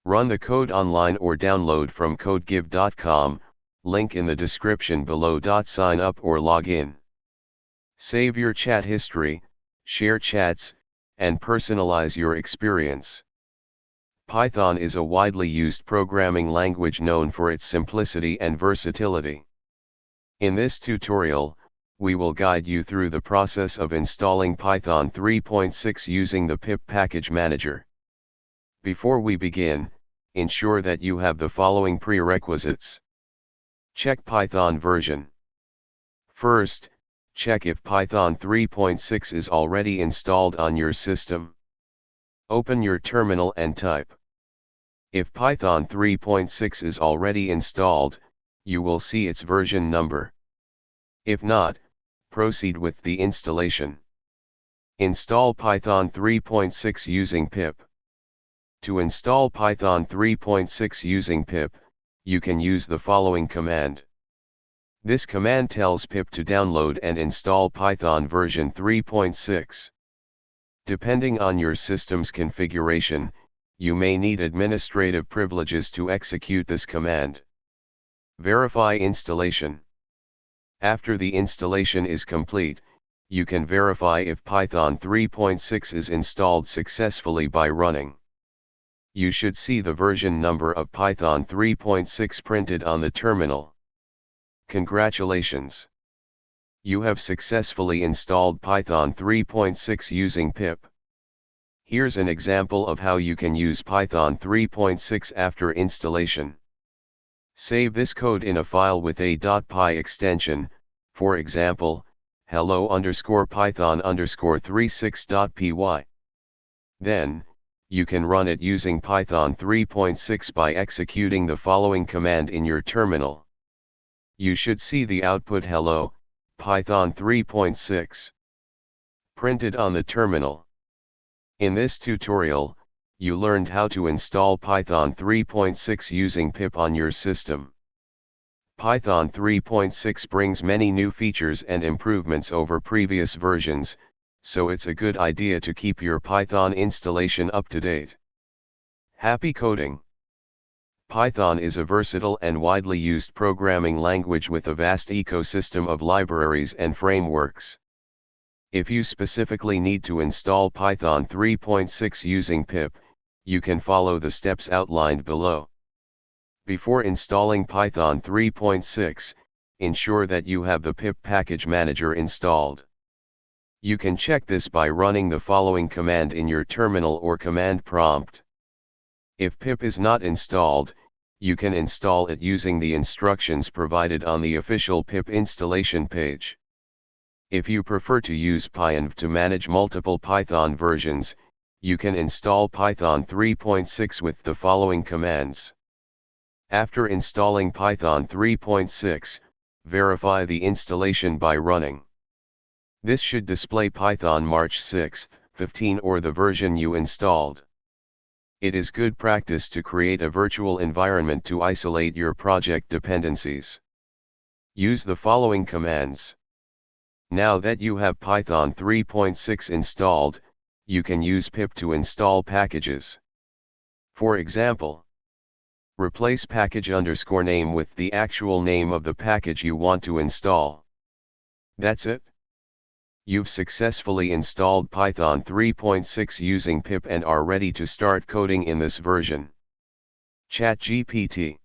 Run the code online or download from codegive.com, link in the description below. Sign up or log in. Save your chat history, share chats, and personalize your experience. Python is a widely used programming language known for its simplicity and versatility. In this tutorial, we will guide you through the process of installing Python 3.6 using the pip package manager. Before we begin, ensure that you have the following prerequisites. Check Python version. First, check if Python 3.6 is already installed on your system. Open your terminal and type. If Python 3.6 is already installed, you will see its version number. If not, proceed with the installation. Install Python 3.6 using pip. To install Python 3.6 using pip, you can use the following command. This command tells pip to download and install Python version 3.6. Depending on your system's configuration, you may need administrative privileges to execute this command. Verify installation. After the installation is complete, you can verify if Python 3.6 is installed successfully by running. You should see the version number of Python 3.6 printed on the terminal. Congratulations! You have successfully installed Python 3.6 using pip. Here's an example of how you can use Python 3.6 after installation. Save this code in a file with a .py extension, for example, hello_python_36.py. Then, you can run it using Python 3.6 by executing the following command in your terminal. You should see the output hello, Python 3.6 printed on the terminal. In this tutorial, you learned how to install Python 3.6 using pip on your system. Python 3.6 brings many new features and improvements over previous versions, so it's a good idea to keep your Python installation up to date. Happy coding! Python is a versatile and widely used programming language with a vast ecosystem of libraries and frameworks. If you specifically need to install Python 3.6 using pip, you can follow the steps outlined below. Before installing Python 3.6, ensure that you have the pip package manager installed. You can check this by running the following command in your terminal or command prompt. If pip is not installed, you can install it using the instructions provided on the official pip installation page. If you prefer to use pyenv to manage multiple Python versions, you can install Python 3.6 with the following commands. After installing Python 3.6, verify the installation by running. This should display Python March 6, 15 or the version you installed. It is good practice to create a virtual environment to isolate your project dependencies. Use the following commands. Now that you have Python 3.6 installed, you can use pip to install packages. For example, replace package_name with the actual name of the package you want to install. That's it. You've successfully installed Python 3.6 using pip and are ready to start coding in this version. ChatGPT.